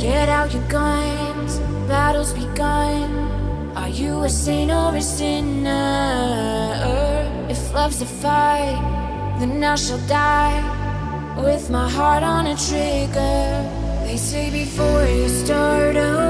Get out your guns, battle's begun. Are you a saint or a sinner? If love's a fight, then I shall die with my heart on a trigger. They say before you start over,